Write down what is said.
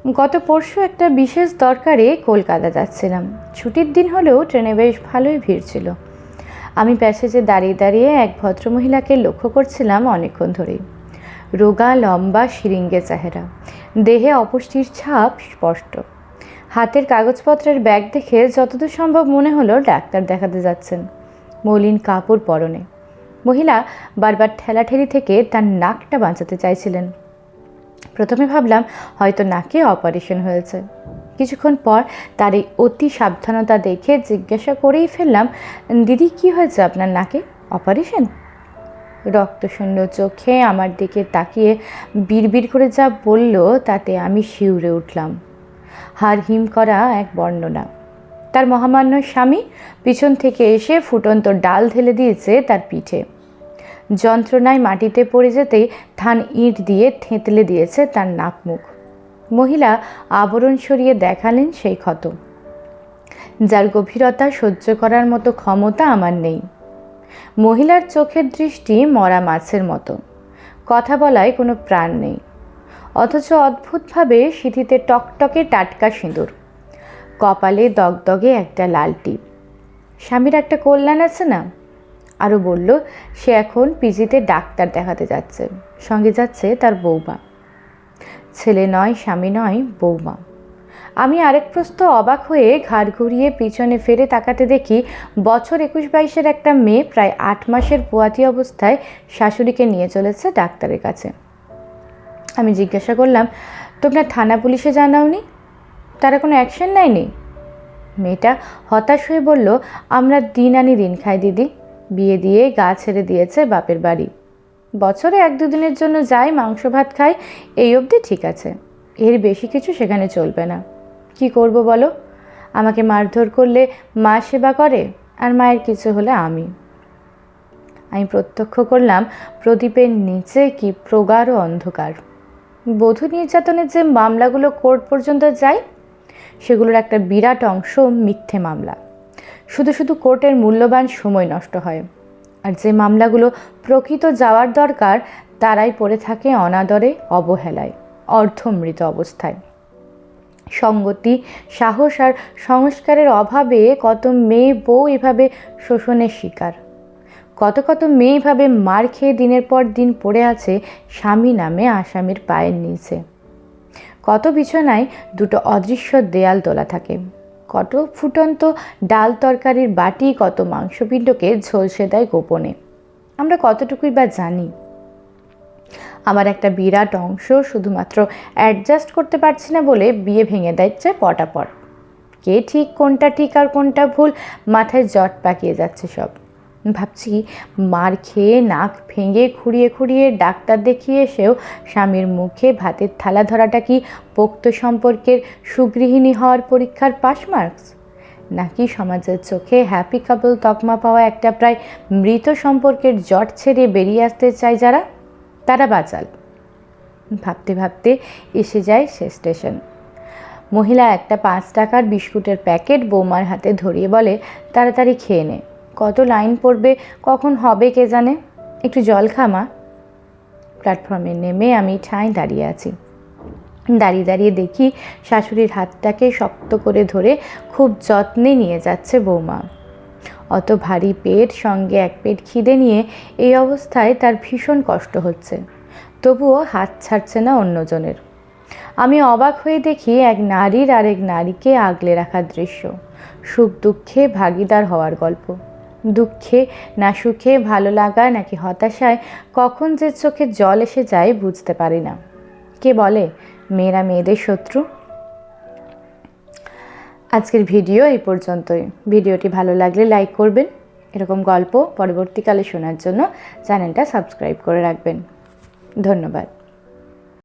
গত পরশু একটা বিশেষ দরকারে কলকাতা যাচ্ছিলাম। ছুটির দিন হলেও ট্রেনে বেশ ভালোই ভিড় ছিল। আমি প্যাসেজে দাঁড়িয়ে দাঁড়িয়ে এক ভদ্রমহিলাকে লক্ষ্য করছিলাম অনেকক্ষণ ধরেই। রোগা, লম্বা, শিরিঙ্গে চেহারা, দেহে অপুষ্টির ছাপ স্পষ্ট। হাতের কাগজপত্রের ব্যাগ দেখে যতদূর সম্ভব মনে হলো ডাক্তার দেখাতে যাচ্ছেন। মলিন কাপড় পরনে। মহিলা বারবার ঠেলাঠেলি থেকে তার নাকটা বাঁচাতে চাইছিলেন। প্রথমে ভাবলাম হয়তো নাকে অপারেশন হয়েছে। কিছুক্ষণ পর তার এই অতি সাবধানতা দেখে জিজ্ঞাসা করেই ফেললাম, দিদি কি হয়েছে আপনার নাকে? অপারেশন? রক্তশূন্য চোখে আমার দিকে তাকিয়ে বিড়বিড় করে যা বলল তাতে আমি শিউরে উঠলাম। হাড় হিম করা এক বর্ণনা। তার মহামান্য স্বামী পিছন থেকে এসে ফুটন্ত ডাল ঢেলে দিয়েছে তার পিঠে। যন্ত্রণায় মাটিতে পড়ে যেতেই থান ইঁট দিয়ে থেঁতলে দিয়েছে তার নাক মুখ। মহিলা আবরণ সরিয়ে দেখালেন সেই ক্ষত, যার গভীরতা সহ্য করার মতো ক্ষমতা আমার নেই। মহিলার চোখের দৃষ্টি মরা মাছের মতো, কথা বলায় কোনো প্রাণ নেই, অথচ অদ্ভুতভাবে সিঁথিতে টকটকে টাটকা সিঁদুর, কপালে দগদগে একটা লাল টিপ। স্বামীর একটা কল্যাণ আছে না? আরও বলল সে এখন পিজিতে ডাক্তার দেখাতে যাচ্ছে, সঙ্গে যাচ্ছে তার বৌমা। ছেলে নয়, স্বামী নয়, বৌমা। আমি আরেক প্রস্থ অবাক হয়ে ঘাড় ঘুরিয়ে পিছনে ফিরে তাকাতে দেখি বছর 21-22-এর একটা মেয়ে প্রায় 8 মাসের পোয়াতি অবস্থায় শাশুড়িকে নিয়ে চলেছে ডাক্তারের কাছে। আমি জিজ্ঞাসা করলাম, তোমরা থানা পুলিশে জানাওনি? তারা কোনো অ্যাকশন নেয়নি? মেয়েটা হতাশ হয়ে বলল, আমরা দিন আনি দিন খাই দিদি। বিয়ে দিয়ে গা ছেড়ে দিয়েছে বাপের বাড়ি। বছরে 1-2 দিনের জন্য যাই, মাংস ভাত খাই, এই অবধি ঠিক আছে। এর বেশি কিছু সেখানে চলবে না। কি করব বলো? আমাকে মারধর করলে মা সেবা করে, আর মায়ের কিছু হলে আমি প্রত্যক্ষ করলাম প্রদীপের নিচে কি প্রগাঢ় অন্ধকার। বধূ নির্যাতনের যে মামলাগুলো কোর্ট পর্যন্ত যায়, সেগুলোর একটা বিরাট অংশ মিথ্যে মামলা। শুধু শুধু কোর্টের মূল্যবান সময় নষ্ট হয়। আর যে মামলাগুলো প্রকৃত যাওয়ার দরকার, তারাই পড়ে থাকে অনাদরে, অবহেলায়, অর্ধমৃত অবস্থায়। সঙ্গতি, সাহস আর সংস্কারের অভাবে কত মেয়ে বউ এভাবে শোষণের শিকার। কত কত মেয়ে এভাবে মার খেয়ে দিনের পর দিন পড়ে আছে স্বামী নামে আসামির পায়ের নিচে। কত বিছানায় দুটো অদৃশ্য দেয়াল তোলা থাকে। কত ফুটন্ত ডাল তরকারির বাটি, কত মাংসপিণ্ডকে ঝলসে দেয় গোপনে। আমরা কতটুকুই বা জানি? আমার একটা বিরাট অংশ শুধুমাত্র অ্যাডজাস্ট করতে পারছি না বলে বিয়ে ভেঙে দিচ্ছে পটাপট। কে ঠিক, কোনটা ঠিক আর কোনটা ভুল, মাথায় জট পাকিয়ে যাচ্ছে সব। ভাবছি, মার খেয়ে নাক ভেঙে খুঁড়িয়ে খুঁড়িয়ে ডাক্তার দেখিয়ে এসেও স্বামীর মুখে ভাতের থালা ধরাটা কি পোক্ত সম্পর্কের সুগৃহিণী হওয়ার পরীক্ষার পাস মার্কস, নাকি সমাজের চোখে হ্যাপি কাপল তকমা পাওয়া একটা প্রায় মৃত সম্পর্কের জট ছেড়ে বেরিয়ে আসতে চায় যারা, তারা বাচাল? ভাবতে ভাবতে এসে যায় সে স্টেশন। মহিলা একটা 5 টাকার বিস্কুটের প্যাকেট বৌমার হাতে ধরিয়ে বলে, তাড়াতাড়ি খেয়ে নে, কত লাইন পড়বে, কখন হবে কে জানে, একটু জল খা মা। প্ল্যাটফর্মে নেমে আমি ঠাঁই দাঁড়িয়ে আছি। দাঁড়িয়ে দাঁড়িয়ে দেখি শাশুড়ির হাতটাকে শক্ত করে ধরে খুব যত্নে নিয়ে যাচ্ছে বৌমা। অত ভারী পেট, সঙ্গে এক পেট খিদে নিয়ে এই অবস্থায় তার ভীষণ কষ্ট হচ্ছে, তবুও হাত ছাড়ছে না অন্যজনের। আমি অবাক হয়ে দেখি এক নারীর আরেক নারীকে আগলে রাখার দৃশ্য, সুখ দুঃখে ভাগিদার হওয়ার গল্প। দুঃখে না সুখে, ভালো লাগা নাকি হতাশায় কখন যে চোখে জল এসে যায় বুঝতে পারি না। কে বলে মেয়েরা মেয়েদের শত্রু? আজকের ভিডিও এই পর্যন্তই। ভিডিওটি ভালো লাগলে লাইক করবেন। এরকম গল্প পরবর্তীকালে শোনার জন্য চ্যানেলটা সাবস্ক্রাইব করে রাখবেন। ধন্যবাদ।